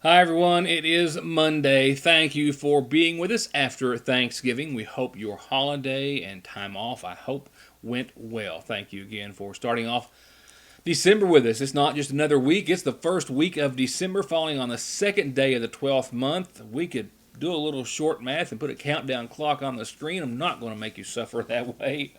Hi, everyone. It is Monday. Thank you for being with us after Thanksgiving. We hope your holiday and time off, I hope, went well. Thank you again for starting off December with us. It's not just another week, it's the first week of December, falling on the second day of the 12th month. We could do a little short math and put a countdown clock on the screen. I'm not going to make you suffer that way,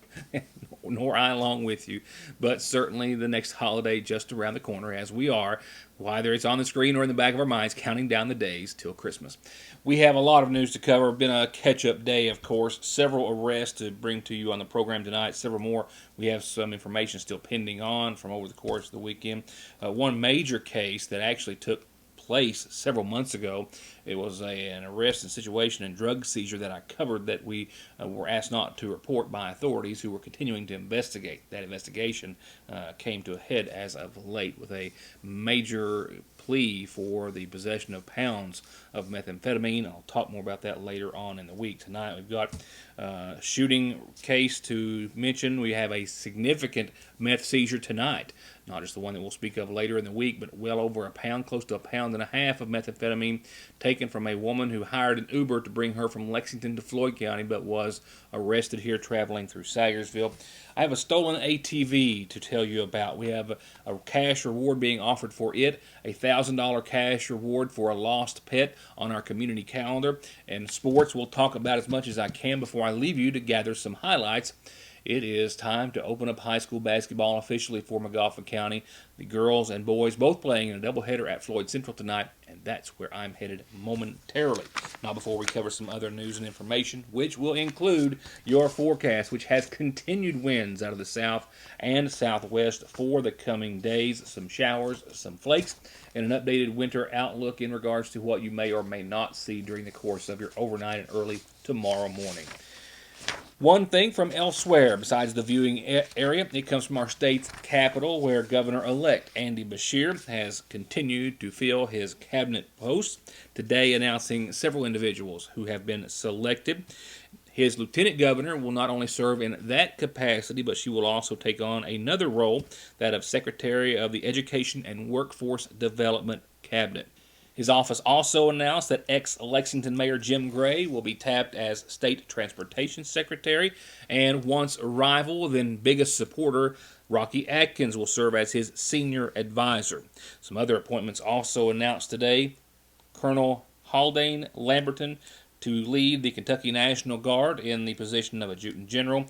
nor I along with you. But certainly the next holiday just around the corner, as we are, whether it's on the screen or in the back of our minds, counting down the days till Christmas. We have a lot of news to cover. Been a catch-up day, of course. Several arrests to bring to you on the program tonight. Several more. We have some information still pending on from over the course of the weekend. One major case that actually took place several months ago. It was an arrest and situation and drug seizure that I covered that we were asked not to report by authorities who were continuing to investigate. That investigation came to a head as of late with a major plea for the possession of pounds of methamphetamine. I'll talk more about that later on in the week. Tonight we've got a shooting case to mention. We have a significant meth seizure tonight. Not just the one that we'll speak of later in the week, but well over a pound, close to 1.5 pounds of methamphetamine taken from a woman who hired an Uber to bring her from Lexington to Floyd County, but was arrested here traveling through Sayersville. I have a stolen ATV to tell you about. We have a cash reward being offered for it, a $1,000 cash reward for a lost pet on our community calendar. And sports, we'll talk about as much as I can before I leave you to gather some highlights. It is time to open up high school basketball officially for McGoffin County. The girls and boys both playing in a doubleheader at Floyd Central tonight, and that's where I'm headed momentarily. Now, before we cover some other news and information, which will include your forecast, which has continued winds out of the south and southwest for the coming days, some showers, some flakes, and an updated winter outlook in regards to what you may or may not see during the course of your overnight and early tomorrow morning. One thing from elsewhere besides the viewing area, it comes from our state's capital, where Governor-elect Andy Beshear has continued to fill his cabinet posts, today announcing several individuals who have been selected. His lieutenant governor will not only serve in that capacity, but she will also take on another role, that of Secretary of the Education and Workforce Development Cabinet. His office also announced that ex-Lexington Mayor Jim Gray will be tapped as State Transportation Secretary, and once rival, then biggest supporter, Rocky Atkins will serve as his senior advisor. Some other appointments also announced today. Colonel Haldane Lamberton to lead the Kentucky National Guard in the position of Adjutant General.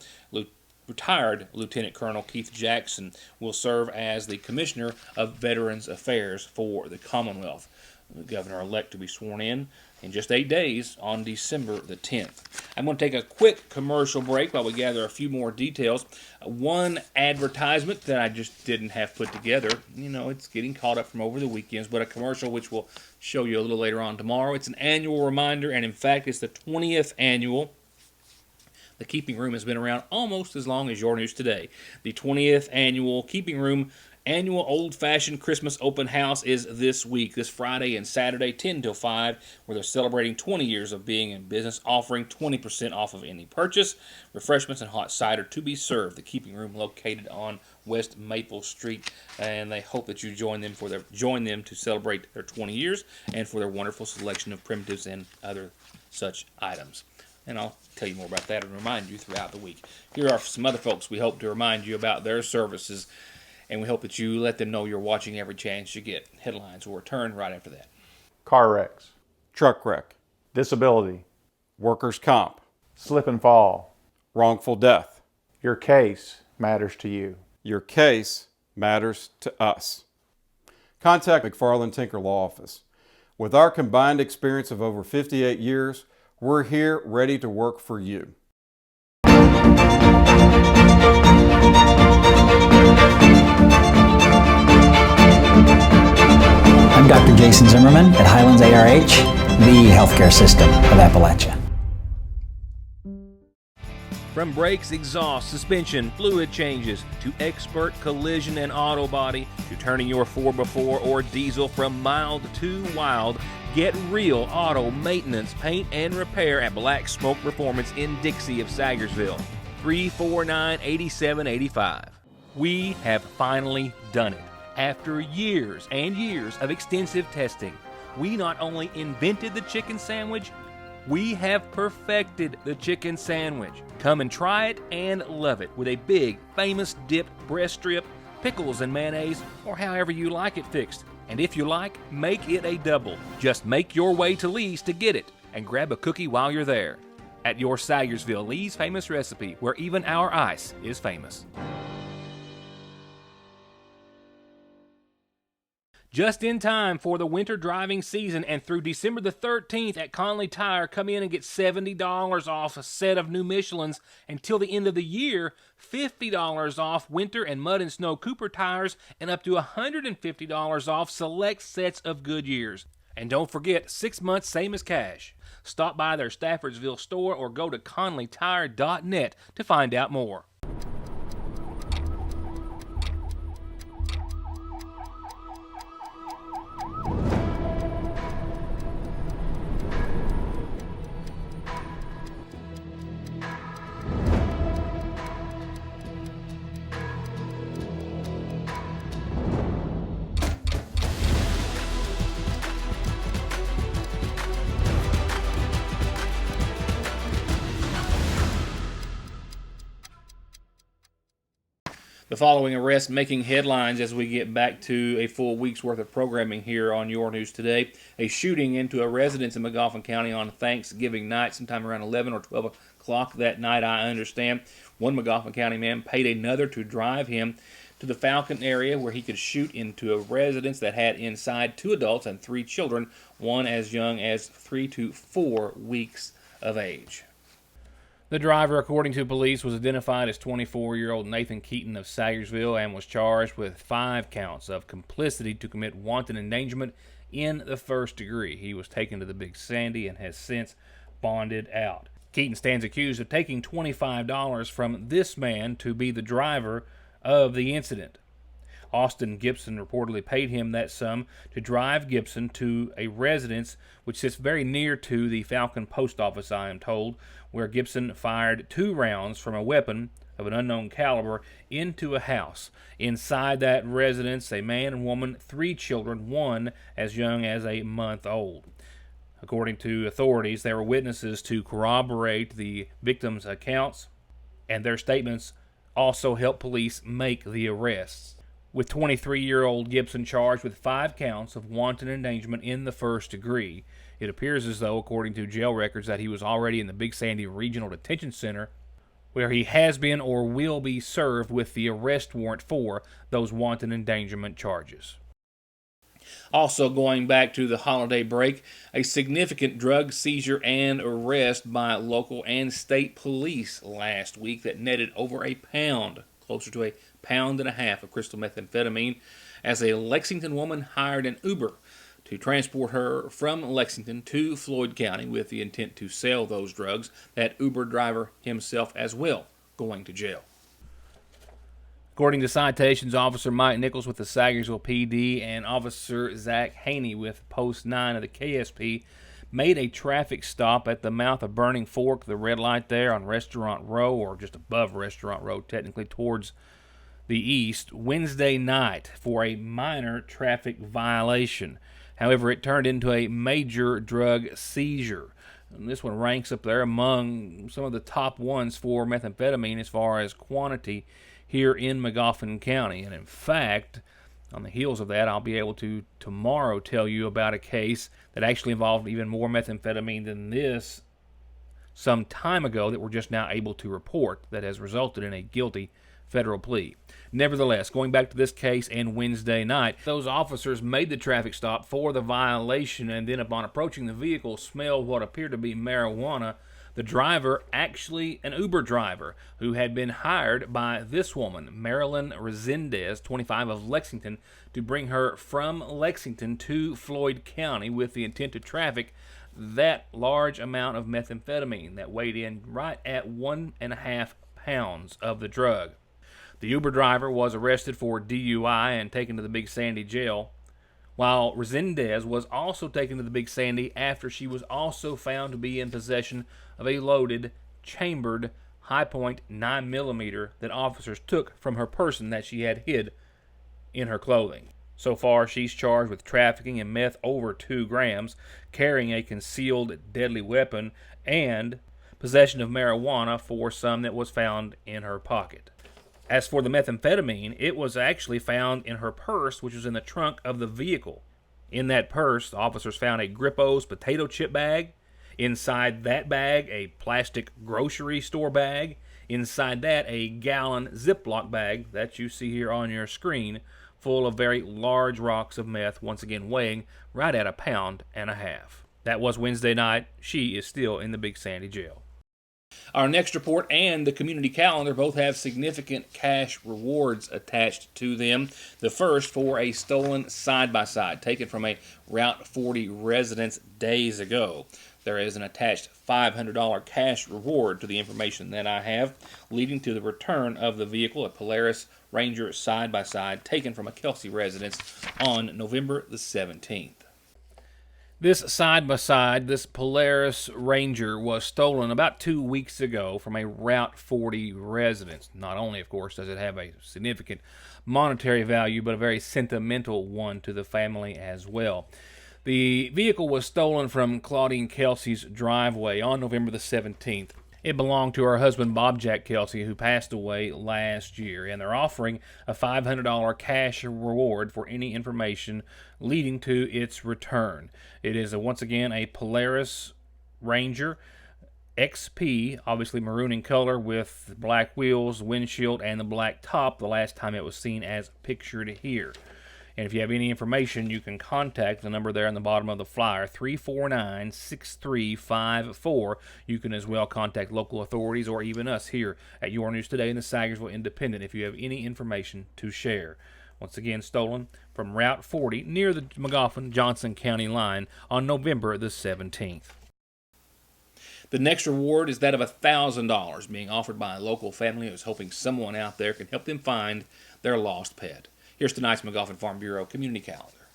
Retired Lieutenant Colonel Keith Jackson will serve as the Commissioner of Veterans Affairs for the Commonwealth. The governor-elect to be sworn in just 8 days on December the 10th. I'm going to take a quick commercial break while we gather a few more details. One advertisement that I just didn't have put together. You know, it's getting caught up from over the weekends, but a commercial which we'll show you a little later on tomorrow. It's an annual reminder, and in fact, it's the 20th annual. The Keeping Room has been around almost as long as your news today. The 20th annual Keeping Room Annual Old-Fashioned Christmas Open House is this week, this Friday and Saturday, 10 till 5, where they're celebrating 20 years of being in business, offering 20% off of any purchase, refreshments, and hot cider to be served. The Keeping Room located on West Maple Street, and they hope that you join them to celebrate their 20 years and for their wonderful selection of primitives and other such items. And I'll tell you more about that and remind you throughout the week. Here are some other folks we hope to remind you about their services, and we hope that you let them know you're watching every chance you get. Headlines will return right after that. Car wrecks, truck wreck, disability, workers' comp, slip and fall, wrongful death. Your case matters to you. Your case matters to us. Contact McFarland Tinker Law Office. With our combined experience of over 58 years, we're here ready to work for you. I'm Dr. Jason Zimmerman at Highlands ARH, the healthcare system of Appalachia. From brakes, exhaust, suspension, fluid changes, to expert collision and auto body, to turning your 4x4 or diesel from mild to wild, get real auto maintenance, paint, and repair at Black Smoke Performance in Dixie of Sayersville. 349-8785. We have finally done it. After years and years of extensive testing, We not only invented the chicken sandwich, we have perfected the chicken sandwich. Come and try it and love it with a big, famous dipped breast strip, pickles and mayonnaise, or however you like it fixed. And if you like, make it a double. Just make your way to Lee's to get it and grab a cookie while you're there. At your Sayersville Lee's famous recipe, where even our ice is famous. Just in time for the winter driving season, and through December the 13th at Conley Tire, come in and get $70 off a set of new Michelins. Until the end of the year, $50 off winter and mud and snow Cooper tires, and up to $150 off select sets of Goodyears. And don't forget, 6 months same as cash. Stop by their Staffordsville store or go to conleytire.net to find out more. The following arrest making headlines as we get back to a full week's worth of programming here on Your News Today. A shooting into a residence in Magoffin County on Thanksgiving night, sometime around 11 or 12 o'clock that night, I understand. One Magoffin County man paid another to drive him to the Falcon area where he could shoot into a residence that had inside 2 adults and 3 children, one as young as 3 to 4 weeks of age. The driver, according to police, was identified as 24-year-old Nathan Keaton of Sayersville and was charged with 5 counts of complicity to commit wanton endangerment in the first degree. He was taken to the Big Sandy and has since bonded out. Keaton stands accused of taking $25 from this man to be the driver of the incident. Austin Gibson reportedly paid him that sum to drive Gibson to a residence which sits very near to the Falcon post office, I am told, where Gibson fired 2 rounds from a weapon of an unknown caliber into a house. Inside that residence, a man and woman, 3 children, one as young as a month old. According to authorities, there were witnesses to corroborate the victims' accounts, and their statements also helped police make the arrests. With 23-year-old Gibson charged with 5 counts of wanton endangerment in the first degree. It appears as though, according to jail records, that he was already in the Big Sandy Regional Detention Center, where he has been or will be served with the arrest warrant for those wanton endangerment charges. Also, going back to the holiday break, a significant drug seizure and arrest by local and state police last week that netted over a pound, closer to a pound and a half of crystal methamphetamine, as a Lexington woman hired an Uber to transport her from Lexington to Floyd County with the intent to sell those drugs. That Uber driver himself as well going to jail. According to citations, Officer Mike Nichols with the Sayersville PD and Officer Zach Haney with Post 9 of the KSP made a traffic stop at the mouth of Burning Fork, the red light there on Restaurant Row, or just above Restaurant Row, technically towards the east, Wednesday night for a minor traffic violation. However, it turned into a major drug seizure. And this one ranks up there among some of the top ones for methamphetamine as far as quantity here in Magoffin County. And in fact, on the heels of that, I'll be able to tomorrow tell you about a case that actually involved even more methamphetamine than this some time ago that we're just now able to report that has resulted in a guilty federal plea. Nevertheless, going back to this case and Wednesday night, those officers made the traffic stop for the violation, and then upon approaching the vehicle, smelled what appeared to be marijuana. The driver, actually an Uber driver, who had been hired by this woman, Marilyn Resendez, 25, of Lexington, to bring her from Lexington to Floyd County with the intent to traffic that large amount of methamphetamine that weighed in right at 1.5 pounds of the drug. The Uber driver was arrested for DUI and taken to the Big Sandy jail, while Resendez was also taken to the Big Sandy after she was also found to be in possession of a loaded, chambered, high-point 9mm that officers took from her person that she had hid in her clothing. So far, she's charged with trafficking in meth over 2 grams, carrying a concealed deadly weapon, and possession of marijuana for some that was found in her pocket. As for the methamphetamine, it was actually found in her purse, which was in the trunk of the vehicle. In that purse, officers found a Grippo's potato chip bag. Inside that bag, a plastic grocery store bag. Inside that, a gallon Ziploc bag that you see here on your screen, full of very large rocks of meth, once again weighing right at 1.5 pounds. That was Wednesday night. She is still in the Big Sandy jail. Our next report and the community calendar both have significant cash rewards attached to them. The first for a stolen side-by-side taken from a Route 40 residence days ago. There is an attached $500 cash reward to the information that I have, leading to the return of the vehicle, a Polaris Ranger side-by-side taken from a Kelsey residence on November the 17th. This side-by-side, this Polaris Ranger, was stolen about 2 weeks ago from a Route 40 residence. Not only, of course, does it have a significant monetary value, but a very sentimental one to the family as well. The vehicle was stolen from Claudine Kelsey's driveway on November the 17th. It belonged to her husband, Bob Jack Kelsey, who passed away last year, and they're offering a $500 cash reward for any information leading to its return. It is, once again, a Polaris Ranger XP, obviously maroon in color with black wheels, windshield, and the black top the last time it was seen as pictured here. And if you have any information, you can contact the number there on the bottom of the flyer, 349-6354. You can as well contact local authorities or even us here at Your News Today in the Sagersville Independent if you have any information to share. Once again, stolen from Route 40 near the Magoffin-Johnson County line on November the 17th. The next reward is that of $1,000 being offered by a local family who is hoping someone out there can help them find their lost pet. Here's tonight's Magoffin Farm Bureau community calendar.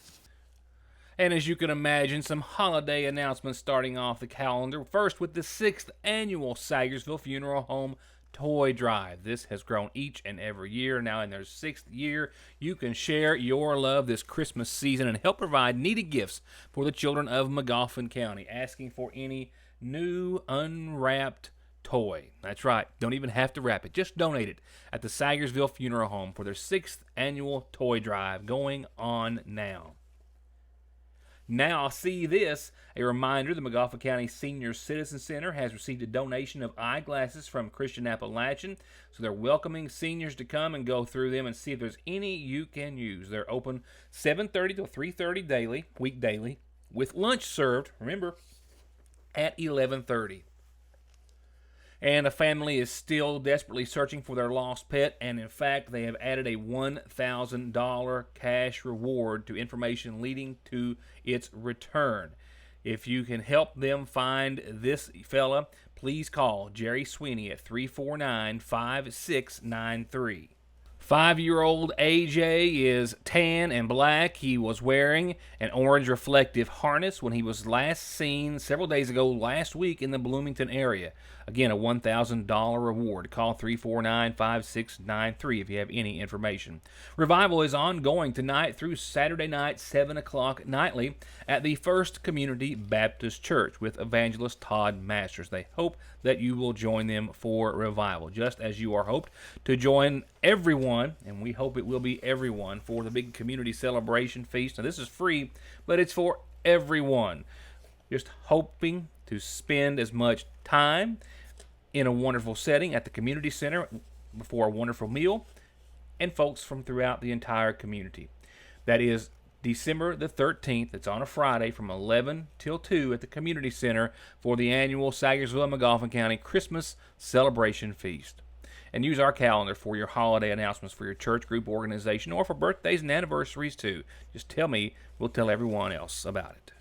And as you can imagine, some holiday announcements starting off the calendar. First with the 6th annual Sagersville Funeral Home Toy Drive. This has grown each and every year. Now in their 6th year, you can share your love this Christmas season and help provide needed gifts for the children of Magoffin County, asking for any new unwrapped toy. That's right. Don't even have to wrap it. Just donate it at the Sagersville Funeral Home for their 6th annual toy drive going on now. Now, see this. A reminder, the Magoffin County Senior Citizen Center has received a donation of eyeglasses from Christian Appalachian. So they're welcoming seniors to come and go through them and see if there's any you can use. They're open 7:30 to 3:30 daily, weekdaily, with lunch served, remember, at 11:30. And a family is still desperately searching for their lost pet, and in fact, they have added a $1,000 cash reward to information leading to its return. If you can help them find this fella, please call Jerry Sweeney at 349-5693. 5-year-old AJ is tan and black. He was wearing an orange reflective harness when he was last seen several days ago last week in the Bloomington area. Again, a $1,000 reward. Call 349-5693 if you have any information. Revival is ongoing tonight through Saturday night, 7 o'clock nightly at the First Community Baptist Church with evangelist Todd Masters. They hope that you will join them for revival, just as you are hoped to join everyone, and we hope it will be everyone, for the big community celebration feast. Now, this is free, but it's for everyone. Just hoping to spend as much time in a wonderful setting at the community center before a wonderful meal, and folks from throughout the entire community. That is December the 13th. It's on a Friday from 11 till 2 at the community center for the annual Sagersville and Magoffin County Christmas Celebration Feast. And use our calendar for your holiday announcements for your church, group, organization, or for birthdays and anniversaries too. Just tell me, we'll tell everyone else about it.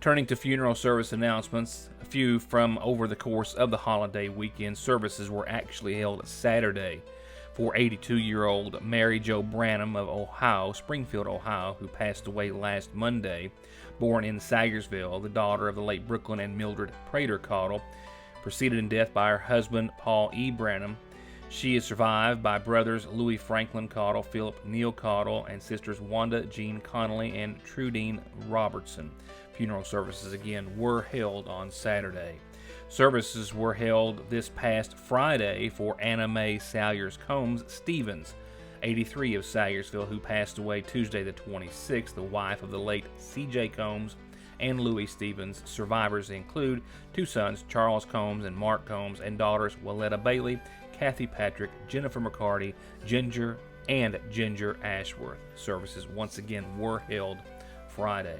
Turning to funeral service announcements, a few from over the course of the holiday weekend. Services were actually held Saturday for 82-year-old Mary Jo Branham of Ohio, Springfield, Ohio, who passed away last Monday. Born in Sagersville, the daughter of the late Brooklyn and Mildred Prater Caudle, preceded in death by her husband, Paul E. Branham. She is survived by brothers Louis Franklin Caudill, Philip Neal Caudill, and sisters Wanda Jean Connolly and Trudine Robertson. Funeral services again were held on Saturday. Services were held this past Friday for Anna Mae Salyers Combs Stevens, 83 of Salyersville, who passed away Tuesday the 26th, the wife of the late C.J. Combs and Louis Stevens. Survivors include two sons, Charles Combs and Mark Combs, and daughters Willetta Bailey, Kathy Patrick, Jennifer McCarty, Ginger, and Ginger Ashworth. Services once again were held Friday.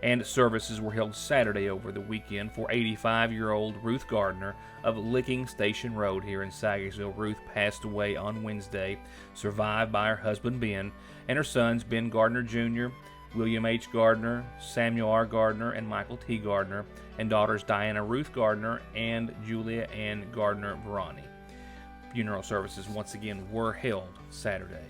And services were held Saturday over the weekend for 85-year-old Ruth Gardner of Licking Station Road here in Salyersville. Ruth passed away on Wednesday, survived by her husband Ben and her sons Ben Gardner Jr., William H. Gardner, Samuel R. Gardner, and Michael T. Gardner, and daughters Diana Ruth Gardner and Julia Ann Gardner Brani. Funeral services once again were held Saturday.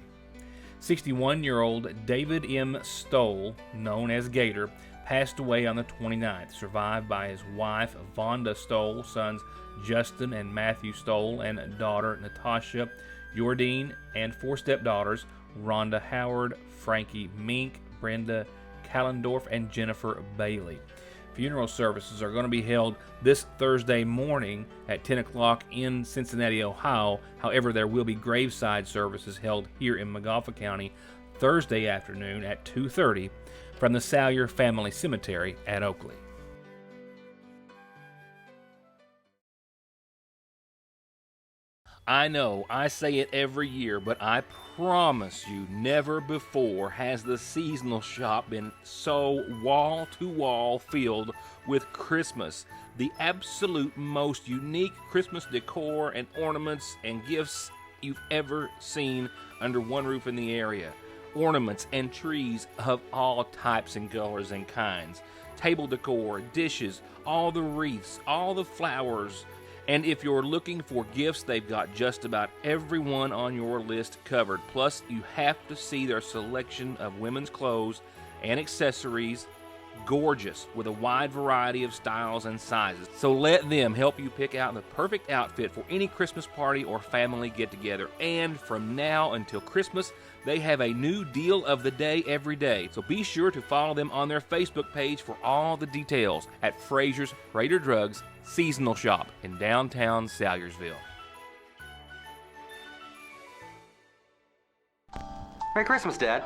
61-year-old David M. Stoll, known as Gator, passed away on the 29th, survived by his wife Vonda Stoll, sons Justin and Matthew Stoll, and daughter Natasha Jordine, and four stepdaughters Rhonda Howard, Frankie Mink, Brenda Callendorf, and Jennifer Bailey. Funeral services are going to be held this Thursday morning at 10 o'clock in Cincinnati, Ohio. However, there will be graveside services held here in Montgomery County Thursday afternoon at 2:30 from the Salyer Family Cemetery at Oakley. I know, I say it every year, but I promise you, never before has the seasonal shop been so wall-to-wall filled with Christmas. The absolute most unique Christmas decor and ornaments and gifts you've ever seen under one roof in the area. Ornaments and trees of all types and colors and kinds. Table decor, dishes, all the wreaths, all the flowers. And if you're looking for gifts, they've got just about everyone on your list covered. Plus, you have to see their selection of women's clothes and accessories. Gorgeous, with a wide variety of styles and sizes. So let them help you pick out the perfect outfit for any Christmas party or family get-together. And from now until Christmas, they have a new deal of the day every day. So be sure to follow them on their Facebook page for all the details at Frazier's Raider Drugs Seasonal Shop in downtown Salyersville. Merry Christmas, Dad.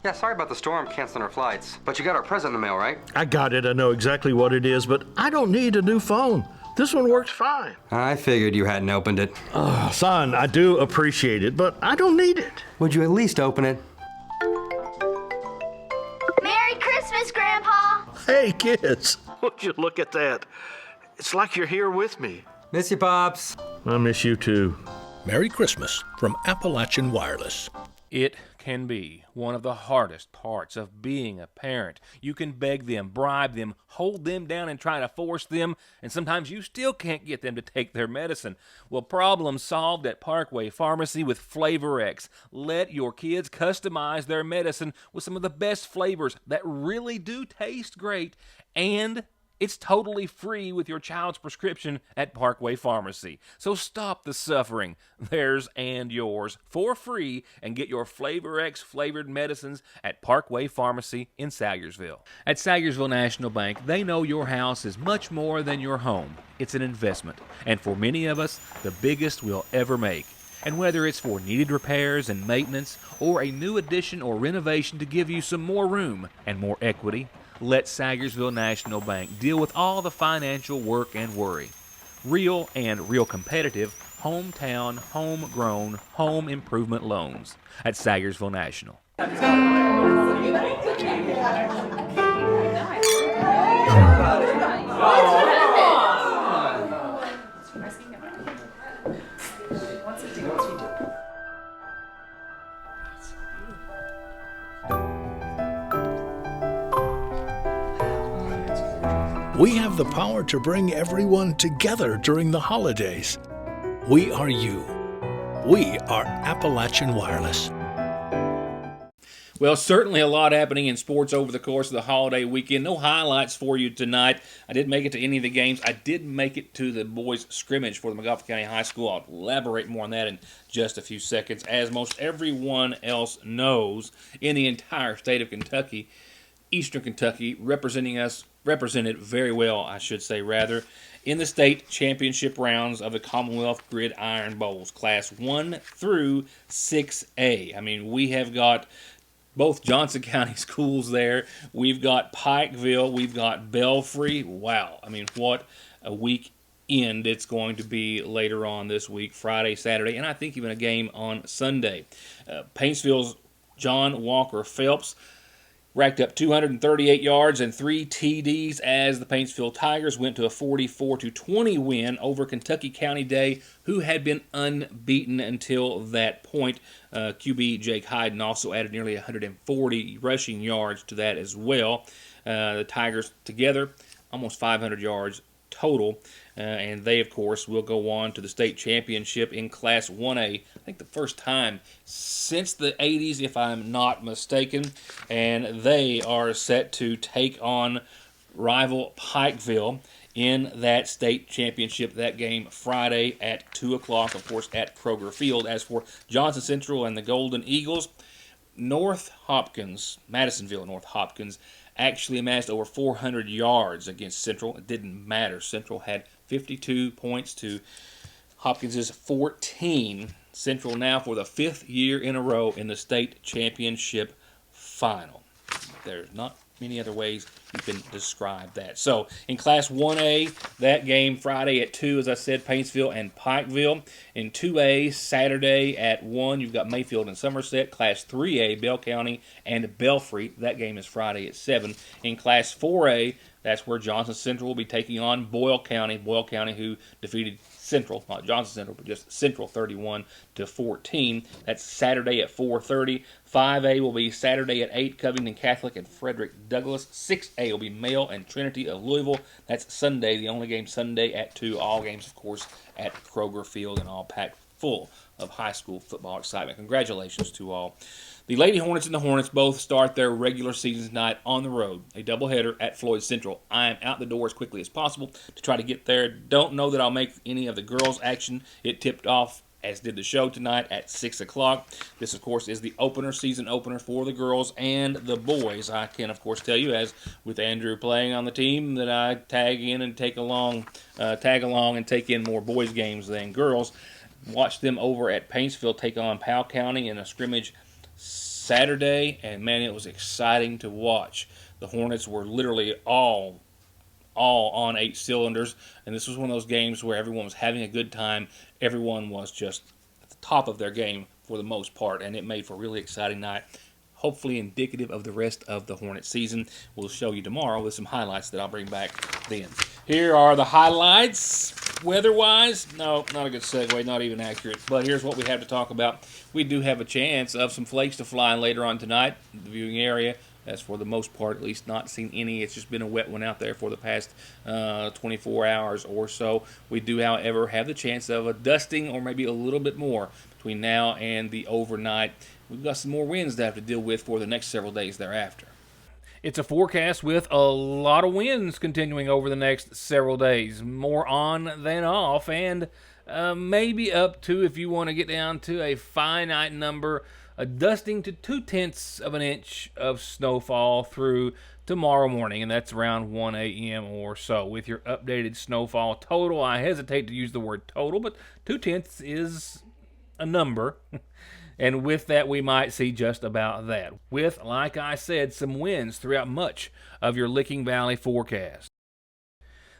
Yeah, sorry about the storm canceling our flights. But you got our present in the mail, right? I got it. I know exactly what it is, but I don't need a new phone. This one works fine. I figured you hadn't opened it. Son, I do appreciate it, but I don't need it. Would you at least open it? Merry Christmas, Grandpa! Hey, kids. Would you look at that? It's like you're here with me. Miss you, Pops. I miss you, too. Merry Christmas from Appalachian Wireless. It can be one of the hardest parts of being a parent. You can beg them, bribe them, hold them down and try to force them, and sometimes you still can't get them to take their medicine. Well, problem solved at Parkway Pharmacy with Flavor X. Let your kids customize their medicine with some of the best flavors that really do taste great, and it's totally free with your child's prescription at Parkway Pharmacy. So stop the suffering, theirs and yours, for free, and get your Flavor X flavored medicines at Parkway Pharmacy in Salyersville. At Salyersville National Bank, they know your house is much more than your home. It's an investment, and for many of us, the biggest we'll ever make. And whether it's for needed repairs and maintenance, or a new addition or renovation to give you some more room and more equity, let Salyersville National Bank deal with all the financial work and worry. Real and real competitive, hometown, homegrown, home improvement loans at Salyersville National. We have the power to bring everyone together during the holidays. We are you. We are Appalachian Wireless. Well, certainly a lot happening in sports over the course of the holiday weekend. No highlights for you tonight. I didn't make it to any of the games. I did make it to the boys' scrimmage for the McGoffin County High School. I'll elaborate more on that in just a few seconds. As most everyone else knows, in the entire state of Kentucky, Eastern Kentucky represented very well, I should say, rather, in the state championship rounds of the Commonwealth Gridiron Bowls, Class 1 through 6A. I mean, we have got both Johnson County schools there. We've got Pikeville. We've got Belfry. Wow. I mean, what a weekend it's going to be later on this week, Friday, Saturday, and I think even a game on Sunday. Paintsville's John Walker Phelps racked up 238 yards and 3 TDs as the Paintsville Tigers went to a 44-20 win over Kentucky County Day, who had been unbeaten until that point. QB Jake Hyden also added nearly 140 rushing yards to that as well. The Tigers together, almost 500 yards total, and they, of course, will go on to the state championship in Class 1A, I think the first time since the 80s, if I'm not mistaken, and they are set to take on rival Pikeville in that state championship. That game Friday at 2 o'clock, of course, at Kroger Field. As for Johnson Central and the Golden Eagles, Madisonville North Hopkins actually amassed over 400 yards against Central. It didn't matter. Central had 52 points to Hopkins' 14. Central now for the 5th year in a row in the state championship final. There's not many other ways you can describe that. So, in Class 1A, that game Friday at 2, as I said, Paintsville and Pikeville. In 2A, Saturday at 1, you've got Mayfield and Somerset. Class 3A, Bell County and Belfry. That game is Friday at 7. In Class 4A, that's where Johnson Central will be taking on Boyle County. Boyle County, who defeated Central, not Johnson Central, but just Central 31-14. That's Saturday at 4:30. 5A will be Saturday at 8, Covington Catholic and Frederick Douglass. 6A will be Male and Trinity of Louisville. That's Sunday, the only game Sunday at 2. All games, of course, at Kroger Field and all packed full of high school football excitement. Congratulations to all. The Lady Hornets and the Hornets both start their regular season tonight on the road, a doubleheader at Floyd Central. I am out the door as quickly as possible to try to get there. Don't know that I'll make any of the girls' action. It tipped off, as did the show tonight, at 6 o'clock. This, of course, is the season opener for the girls and the boys. I can, of course, tell you, as with Andrew playing on the team, that I tag along and take in more boys' games than girls. Watch them over at Paintsville take on Powell County in a scrimmage Saturday, and man, it was exciting to watch. The Hornets were literally all on 8 cylinders, and this was one of those games where everyone was having a good time. Everyone was just at the top of their game for the most part, and it made for a really exciting night. Hopefully indicative of the rest of the Hornet season. We'll show you tomorrow with some highlights that I'll bring back then. Here are the highlights. Weather-wise, no, not a good segue, not even accurate. But here's what we have to talk about. We do have a chance of some flakes to fly later on tonight in the viewing area. That's for the most part, at least not seen any. It's just been a wet one out there for the past 24 hours or so. We do, however, have the chance of a dusting or maybe a little bit more between now and the overnight. We've got some more winds to have to deal with for the next several days thereafter. It's a forecast with a lot of winds continuing over the next several days. More on than off, and maybe up to, if you want to get down to a finite number, a dusting to 0.2 of an inch of snowfall through tomorrow morning, and that's around 1 a.m. or so. With your updated snowfall total, I hesitate to use the word total, but 0.2 is a number. And with that, we might see just about that. With, like I said, some winds throughout much of your Licking Valley forecast.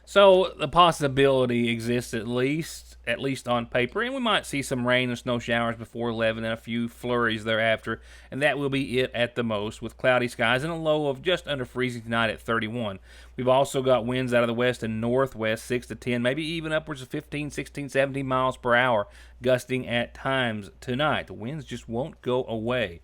So the possibility exists at least on paper, and we might see some rain and snow showers before 11 and a few flurries thereafter, and that will be it at the most, with cloudy skies and a low of just under freezing tonight at 31. We've also got winds out of the west and northwest, 6 to 10, maybe even upwards of 15, 16, 17 miles per hour, gusting at times tonight. The winds just won't go away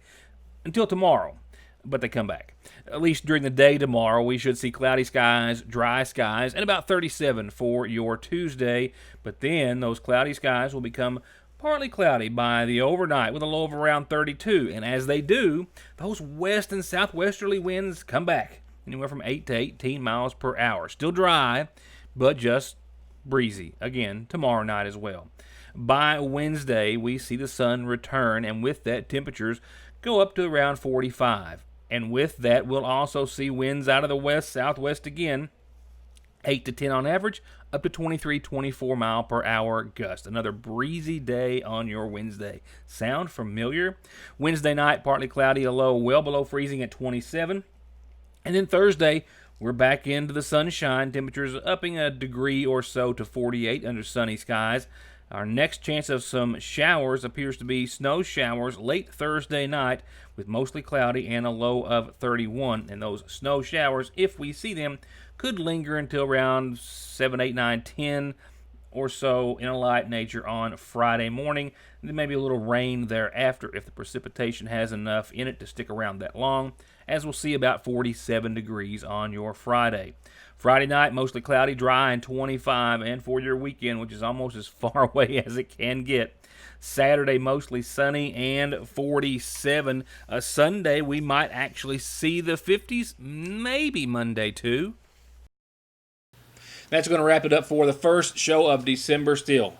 until tomorrow, but they come back. At least during the day tomorrow, we should see cloudy skies, dry skies, and about 37 for your Tuesday. But then those cloudy skies will become partly cloudy by the overnight with a low of around 32. And as they do, those west and southwesterly winds come back anywhere from 8 to 18 miles per hour. Still dry, but just breezy again tomorrow night as well. By Wednesday, we see the sun return, and with that, temperatures go up to around 45. And with that, we'll also see winds out of the west-southwest again, 8 to 10 on average, up to 23, 24 mile per hour gust. Another breezy day on your Wednesday. Sound familiar? Wednesday night, partly cloudy, a low well below freezing at 27. And then Thursday, we're back into the sunshine. Temperatures upping a degree or so to 48 under sunny skies. Our next chance of some showers appears to be snow showers late Thursday night with mostly cloudy and a low of 31. And those snow showers, if we see them, could linger until around 7, 8, 9, 10 or so in a light nature on Friday morning. And then maybe a little rain thereafter if the precipitation has enough in it to stick around that long, as we'll see about 47 degrees on your Friday. Friday night, mostly cloudy, dry, and 25, and for your weekend, which is almost as far away as it can get. Saturday, mostly sunny and 47. Sunday, we might actually see the 50s, maybe Monday too. That's going to wrap it up for the first show of December still.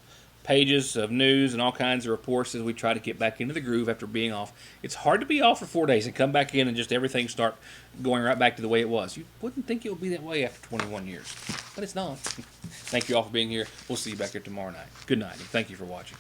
Pages of news and all kinds of reports as we try to get back into the groove after being off. It's hard to be off for 4 days and come back in and just everything start going right back to the way it was. You wouldn't think it would be that way after 21 years, but it's not. Thank you all for being here. We'll see you back here tomorrow night. Good night, and thank you for watching.